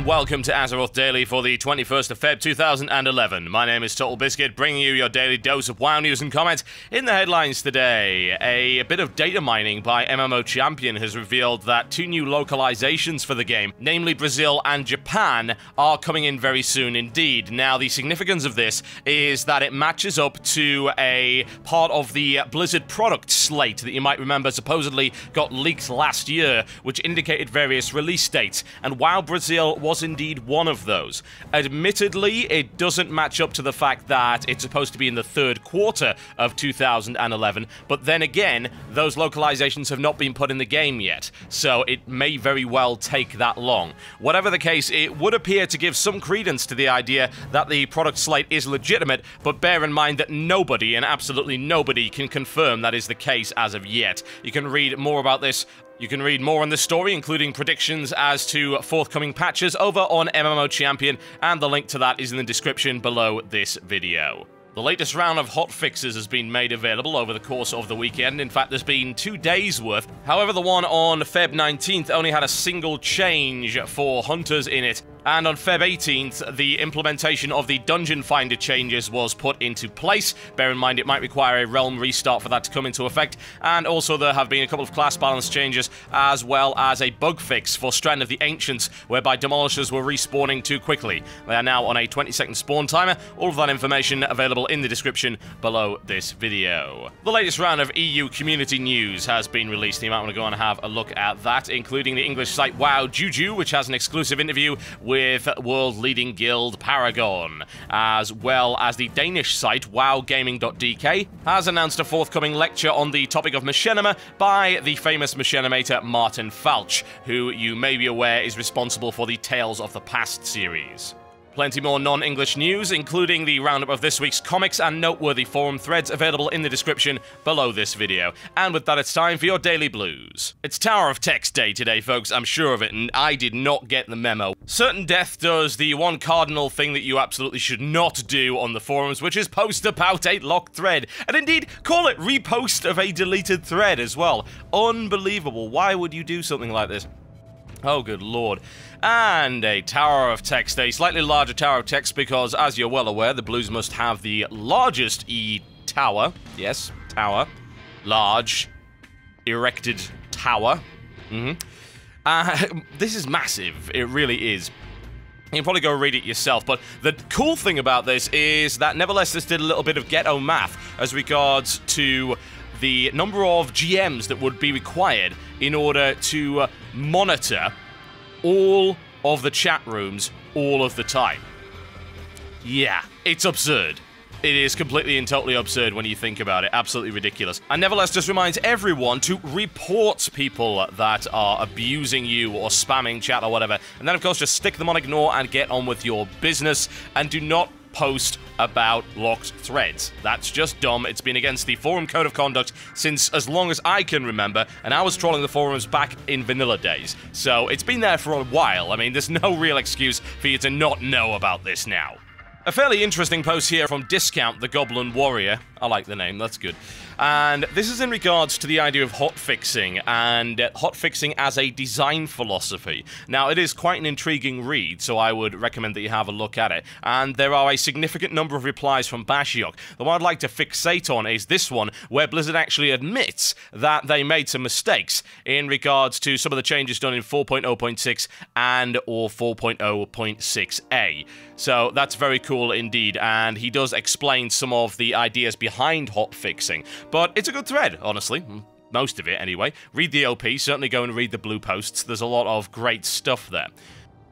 and welcome to Azeroth Daily for the 21st of Feb 2011. My name is TotalBiscuit, bringing you your daily dose of WoW news and comment. In the headlines today, a bit of data mining by MMO Champion has revealed that 2 new localizations for the game, namely Brazil and Japan, are coming in very soon indeed. Now, the significance of this is that it matches up to a part of the Blizzard product slate that you might remember supposedly got leaked last year, which indicated various release dates. And while Brazil was indeed one of those, admittedly, it doesn't match up to the fact that it's supposed to be in the 3rd quarter of 2011, but then again, those localizations have not been put in the game yet, so it may very well take that long. Whatever the case, it would appear to give some credence to the idea that the product slate is legitimate, but bear in mind that nobody, and absolutely nobody, can confirm that is the case as of yet. You can read more about this. You can read more on this story, including predictions as to forthcoming patches, over on MMO Champion, and the link to that is in the description below this video. The latest round of hotfixes has been made available over the course of the weekend. In fact, there's been 2 days worth. However, the one on Feb 19th only had a single change for hunters in it. And on Feb 18th, the implementation of the Dungeon Finder changes was put into place. Bear in mind, it might require a realm restart for that to come into effect. And also, there have been a couple of class balance changes, as well as a bug fix for Strand of the Ancients, whereby demolishers were respawning too quickly. They are now on a 20-second spawn timer. All of that information available in the description below this video. The latest round of EU community news has been released. You might want to go and have a look at that, including the English site WoW Juju, which has an exclusive interview with world-leading guild Paragon, as well as the Danish site wowgaming.dk has announced a forthcoming lecture on the topic of machinima by the famous machinimator Martin Falch, who you may be aware is responsible for the Tales of the Past series. Plenty more non-English news, including the roundup of this week's comics and noteworthy forum threads available in the description below this video. And with that, it's time for your Daily Blues. It's Tower of Text Day today, folks, I'm sure of it, and I did not get the memo. Certain Death does the one cardinal thing that you absolutely should not do on the forums, which is post about a locked thread. And indeed, call it repost of a deleted thread as well. Unbelievable. Why would you do something like this? Oh, good lord. And a Tower of Text, a slightly larger Tower of Text, because, as you're well aware, the Blues must have the largest tower. Yes, tower. Large. Erected tower. This is massive. It really is. You can probably go read it yourself, but the cool thing about this is that Nevalistis did a little bit of ghetto math as regards to the number of GMs that would be required in order to monitor all of the chat rooms all of the time. Yeah, it's absurd. It is completely and totally absurd when you think about it. Absolutely ridiculous. And nevertheless, just reminds everyone to report people that are abusing you or spamming chat or whatever. And then, of course, just stick them on ignore and get on with your business. And do not post about locked threads. That's just dumb. It's been against the forum code of conduct since as long as I can remember, and I was trolling the forums back in vanilla days. So it's been there for a while. I mean, there's no real excuse for you to not know about this now. A fairly interesting post here from Discount the Goblin Warrior. I like the name, that's good. And this is in regards to the idea of hotfixing, and hotfixing as a design philosophy. Now, it is quite an intriguing read, so I would recommend that you have a look at it. And there are a significant number of replies from bashiok. The one I'd like to fixate on is this one, where Blizzard actually admits that they made some mistakes in regards to some of the changes done in 4.0.6 and or 4.0.6a. So that's very cool indeed, and he does explain some of the ideas behind hotfixing. But it's a good thread, honestly. Most of it, anyway. Read the OP, certainly go and read the blue posts. There's a lot of great stuff there.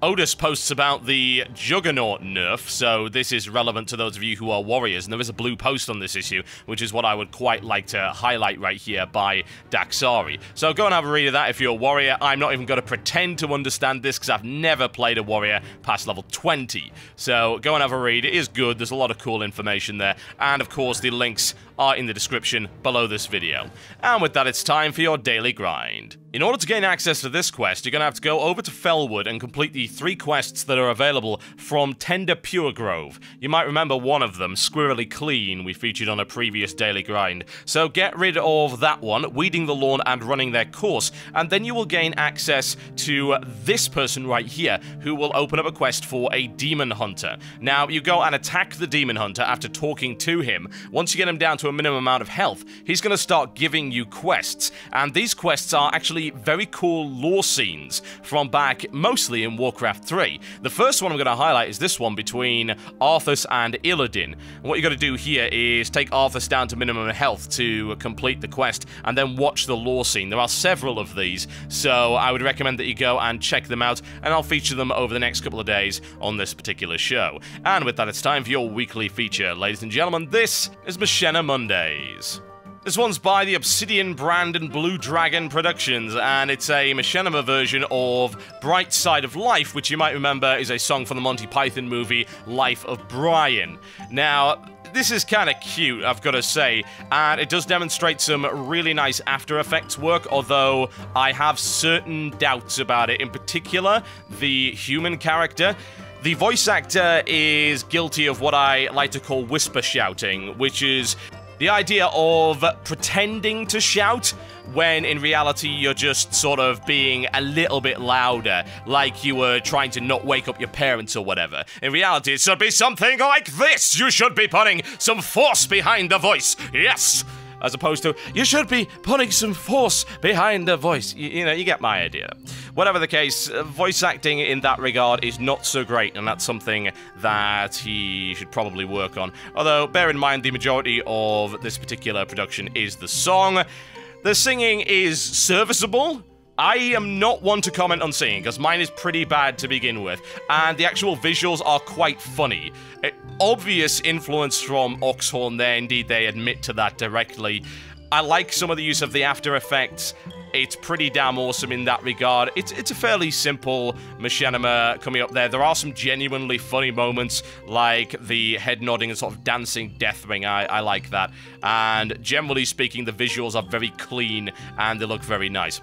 Otis posts about the Juggernaut nerf, so this is relevant to those of you who are warriors, and there is a blue post on this issue, which is what I would quite like to highlight right here by daxxari. So go and have a read of that if you're a warrior. I'm not even going to pretend to understand this, because I've never played a warrior past level 20. So go and have a read. It is good. There's a lot of cool information there, and of course the links are in the description below this video. And with that, it's time for your daily grind. In order to gain access to this quest, you're going to have to go over to Felwood and complete the 3 quests that are available from Tender Pure Grove. You might remember one of them, Squirrely Clean, we featured on a previous daily grind. So get rid of that one, Weeding the Lawn and Running Their Course, and then you will gain access to this person right here, who will open up a quest for a Demon Hunter. Now, you go and attack the Demon Hunter after talking to him. Once you get him down to a minimum amount of health, he's going to start giving you quests, and these quests are actually very cool lore scenes from back mostly in Warcraft 3. The first one I'm going to highlight is this one between Arthas and Illidan. And what you got to do here is take Arthas down to minimum health to complete the quest, and then watch the lore scene. There are several of these, so I would recommend that you go and check them out, and I'll feature them over the next couple of days on this particular show. And with that, it's time for your weekly feature. Ladies and gentlemen, this is Machinimondays. This one's by the Obsidian brand and Blue Dragon Productions, and it's a machinima version of Bright Side of Life, which you might remember is a song from the Monty Python movie Life of Brian. Now, this is kind of cute, I've got to say, and it does demonstrate some really nice After Effects work, although I have certain doubts about it. In particular, the human character. The voice actor is guilty of what I like to call whisper shouting, which is the idea of pretending to shout when in reality you're just sort of being a little bit louder, like you were trying to not wake up your parents or whatever. In reality, it should be something like this. You should be putting some force behind the voice. Yes! As opposed to, you should be putting some force behind the voice. You know, you get my idea. Whatever the case, voice acting in that regard is not so great, and that's something that he should probably work on. Although, bear in mind, the majority of this particular production is the song. The singing is serviceable. I am not one to comment on singing, because mine is pretty bad to begin with, and the actual visuals are quite funny. Obvious influence from Oxhorn there, indeed they admit to that directly. I like some of the use of the After Effects. It's pretty damn awesome in that regard. It's a fairly simple machinima coming up there. There are some genuinely funny moments, like the head nodding and sort of dancing death ring. I like that. And generally speaking, the visuals are very clean and they look very nice.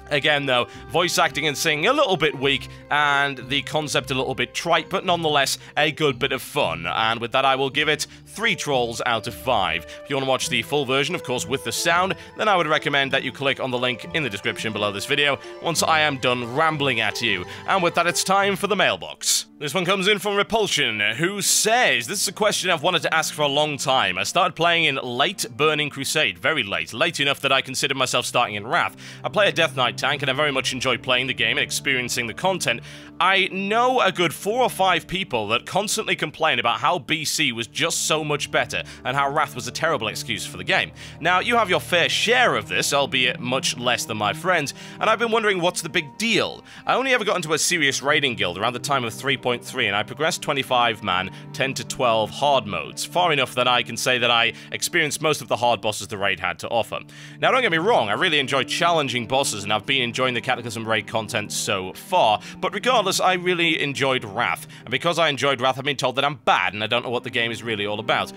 Again, though, voice acting and singing a little bit weak, and the concept a little bit trite, but nonetheless a good bit of fun. And with that, I will give it 3 trolls out of 5. If you want to watch the full version, of course, with the sound, then I would recommend that you click on the link in the description below this video once I am done rambling at you. And with that, it's time for the mailbox. This one comes in from Repulsion, who says, this is a question I've wanted to ask for a long time. I started playing in late Burning Crusade, very late enough that I consider myself starting in Wrath. I play a Death Knight tank, and I very much enjoy playing the game and experiencing the content. I know a good 4 or 5 people that constantly complain about how BC was just so much better, and how Wrath was a terrible excuse for the game. Now, you have your fair share of this, albeit much less than my friends, and I've been wondering what's the big deal. I only ever got into a serious raiding guild around the time of 3.3, and I progressed 25-man, 10 to 12 hard modes, far enough that I can say that I experienced most of the hard bosses the raid had to offer. Now, don't get me wrong, I really enjoy challenging bosses, and I've been enjoying the Cataclysm raid content so far, but regardless, I really enjoyed Wrath, and because I enjoyed Wrath, I've been told that I'm bad, and I don't know what the game is really all about.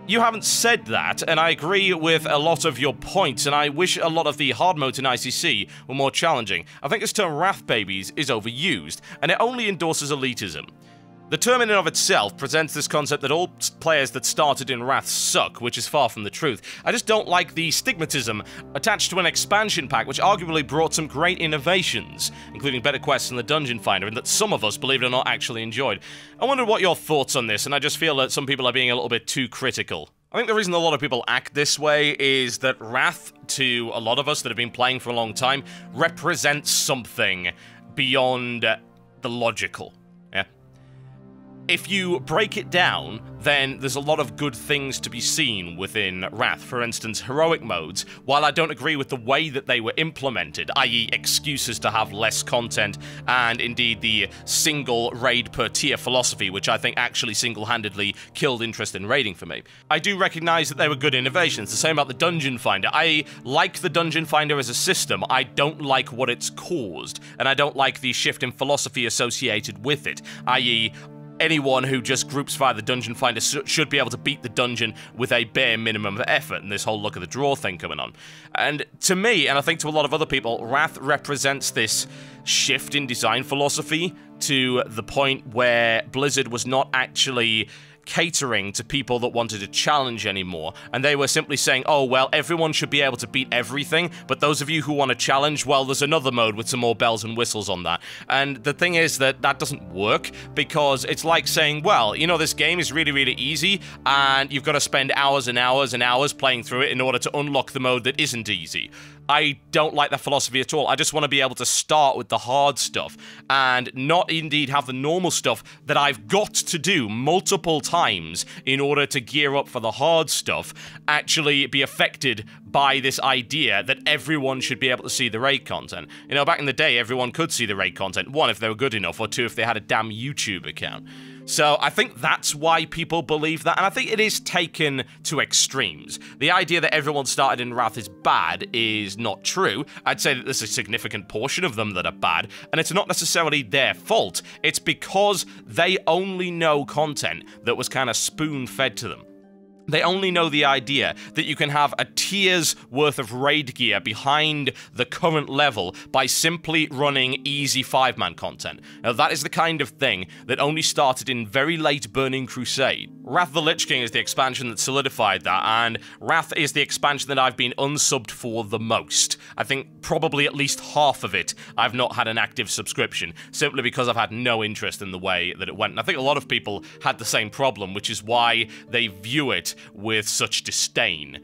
You haven't said that, and I agree with a lot of your points, and I wish a lot of the hard modes in ICC were more challenging. I think this term Wrath Babies is overused, and it only endorses elitism. The term in and of itself presents this concept that all players that started in Wrath suck, which is far from the truth. I just don't like the stigmatism attached to an expansion pack which arguably brought some great innovations, including better quests in the Dungeon Finder, and that some of us, believe it or not, actually enjoyed. I wonder what your thoughts on this, and I just feel that some people are being a little bit too critical. I think the reason a lot of people act this way is that Wrath, to a lot of us that have been playing for a long time, represents something beyond the logical. If you break it down, then there's a lot of good things to be seen within Wrath. For instance, heroic modes, while I don't agree with the way that they were implemented, i.e. excuses to have less content, and indeed the single raid per tier philosophy, which I think actually single-handedly killed interest in raiding for me. I do recognize that they were good innovations. The same about the Dungeon Finder. I like the Dungeon Finder as a system. I don't like what it's caused, and I don't like the shift in philosophy associated with it, i.e. anyone who just groups via the dungeon finder should be able to beat the dungeon with a bare minimum of effort, and this whole look at the draw thing coming on. And to me, and I think to a lot of other people, Wrath represents this shift in design philosophy to the point where Blizzard was not actually catering to people that wanted to challenge anymore, and they were simply saying, oh, well, everyone should be able to beat everything, but those of you who want to challenge, well, there's another mode with some more bells and whistles on that. And the thing is that that doesn't work, because it's like saying, well, you know, this game is really, really easy, and you've got to spend hours and hours and hours playing through it in order to unlock the mode that isn't easy. I don't like that philosophy at all. I just want to be able to start with the hard stuff and not indeed have the normal stuff that I've got to do multiple times in order to gear up for the hard stuff actually be affected by this idea that everyone should be able to see the raid content. You know, back in the day, everyone could see the raid content. One, if they were good enough, or two, if they had a damn YouTube account. So I think that's why people believe that, and I think it is taken to extremes. The idea that everyone started in Wrath is bad is not true. I'd say that there's a significant portion of them that are bad, and it's not necessarily their fault. It's because they only know content that was kind of spoon-fed to them. They only know the idea that you can have a tier's worth of raid gear behind the current level by simply running easy 5-man content. Now, that is the kind of thing that only started in very late Burning Crusade. Wrath of the Lich King is the expansion that solidified that, and Wrath is the expansion that I've been unsubbed for the most. I think probably at least half of it I've not had an active subscription, simply because I've had no interest in the way that it went. And I think a lot of people had the same problem, which is why they view it with such disdain.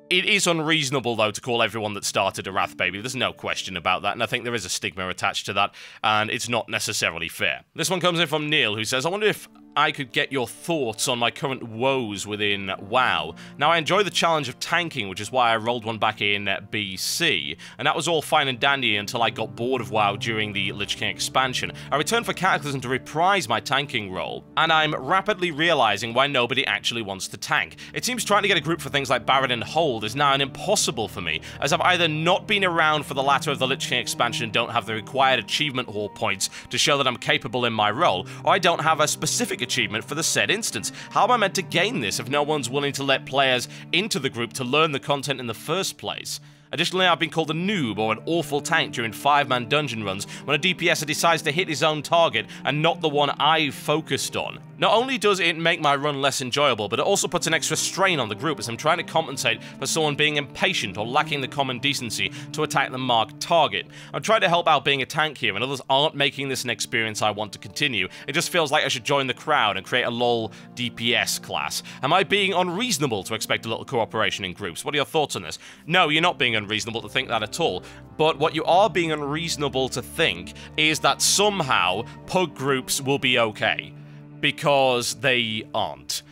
It is unreasonable, though, to call everyone that started a Wrath baby. There's no question about that, and I think there is a stigma attached to that, and it's not necessarily fair. This one comes in from Neil, who says, I wonder if I could get your thoughts on my current woes within WoW. Now, I enjoy the challenge of tanking, which is why I rolled one back in BC, and that was all fine and dandy until I got bored of WoW during the Lich King expansion. I returned for Cataclysm to reprise my tanking role, and I'm rapidly realizing why nobody actually wants to tank. It seems trying to get a group for things like Baron and Hold is now an impossible for me, as I've either not been around for the latter of the Lich King expansion and don't have the required achievement hall points to show that I'm capable in my role, or I don't have a specific achievement for the said instance. How am I meant to gain this if no one's willing to let players into the group to learn the content in the first place? Additionally, I've been called a noob or an awful tank during 5-man dungeon runs when a DPSer decides to hit his own target and not the one I've focused on. Not only does it make my run less enjoyable, but it also puts an extra strain on the group as I'm trying to compensate for someone being impatient or lacking the common decency to attack the marked target. I'm trying to help out being a tank here, and others aren't making this an experience I want to continue. It just feels like I should join the crowd and create a LoL DPS class. Am I being unreasonable to expect a little cooperation in groups? What are your thoughts on this? No, you're not being unreasonable to think that at all, but what you are being unreasonable to think is that somehow pug groups will be okay, because they aren't.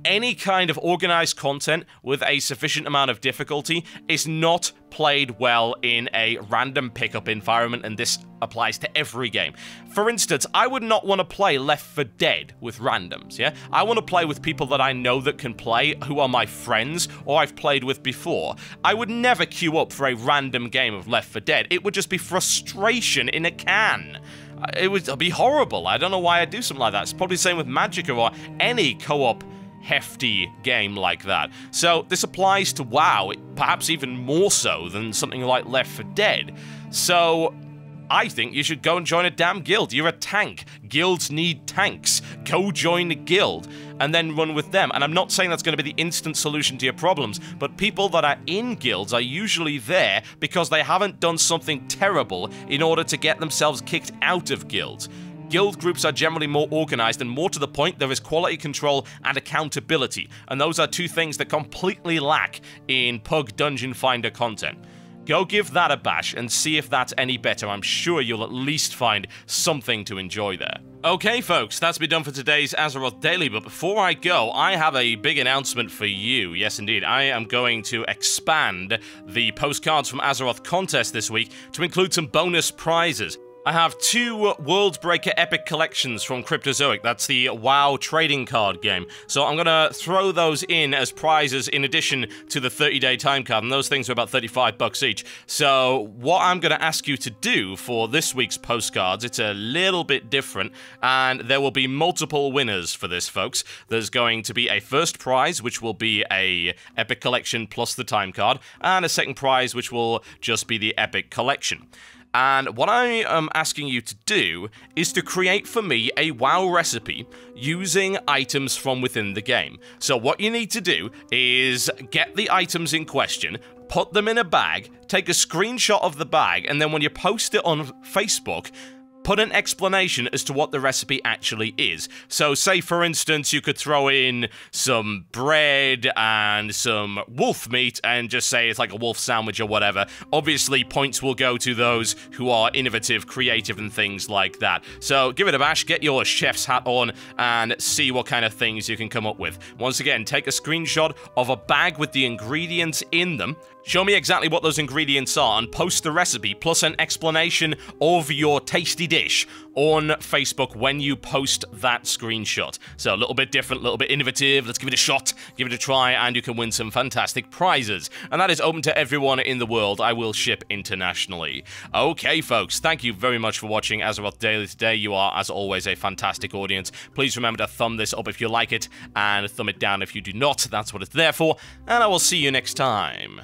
Any kind of organized content with a sufficient amount of difficulty is not played well in a random pickup environment, and this applies to every game. For instance, I would not want to play Left 4 Dead with randoms, yeah? I want to play with people that I know that can play, who are my friends, or I've played with before. I would never queue up for a random game of Left 4 Dead. It would just be frustration in a can. It would be horrible. I don't know why I'd do something like that. It's probably the same with Magicka or any co-op hefty game like that. So this applies to WoW, perhaps even more so than something like Left 4 Dead. So I think you should go and join a damn guild. You're a tank. Guilds need tanks. Go join a guild and then run with them. And I'm not saying that's going to be the instant solution to your problems, but people that are in guilds are usually there because they haven't done something terrible in order to get themselves kicked out of guilds. Guild groups are generally more organized, and more to the point, there is quality control and accountability, and those are two things that completely lack in Pug Dungeon Finder content. Go give that a bash and see if that's any better. I'm sure you'll at least find something to enjoy there. Okay, folks, that's been done for today's Azeroth Daily, but before I go, I have a big announcement for you. Yes, indeed, I am going to expand the Postcards from Azeroth contest this week to include some bonus prizes. I have 2 World Breaker Epic Collections from Cryptozoic. That's the WoW trading card game. So I'm gonna throw those in as prizes in addition to the 30-day time card, and those things are about 35 bucks each. So what I'm gonna ask you to do for this week's postcards, it's a little bit different, and there will be multiple winners for this, folks. There's going to be a first prize, which will be a Epic Collection plus the time card, and a second prize, which will just be the Epic Collection. And what I am asking you to do is to create for me a WoW recipe using items from within the game. So what you need to do is get the items in question, put them in a bag, take a screenshot of the bag, and then when you post it on Facebook, put an explanation as to what the recipe actually is. So say, for instance, you could throw in some bread and some wolf meat and just say it's like a wolf sandwich or whatever. Obviously, points will go to those who are innovative, creative, and things like that. So give it a bash, get your chef's hat on, and see what kind of things you can come up with. Once again, take a screenshot of a bag with the ingredients in them, show me exactly what those ingredients are, and post the recipe plus an explanation of your tasty dish on Facebook when you post that screenshot. So a little bit different, a little bit innovative. Let's give it a shot, give it a try, and you can win some fantastic prizes. And that is open to everyone in the world. I will ship internationally. Okay, folks, thank you very much for watching Azeroth Daily today. You are, as always, a fantastic audience. Please remember to thumb this up if you like it, and thumb it down if you do not. That's what it's there for. And I will see you next time.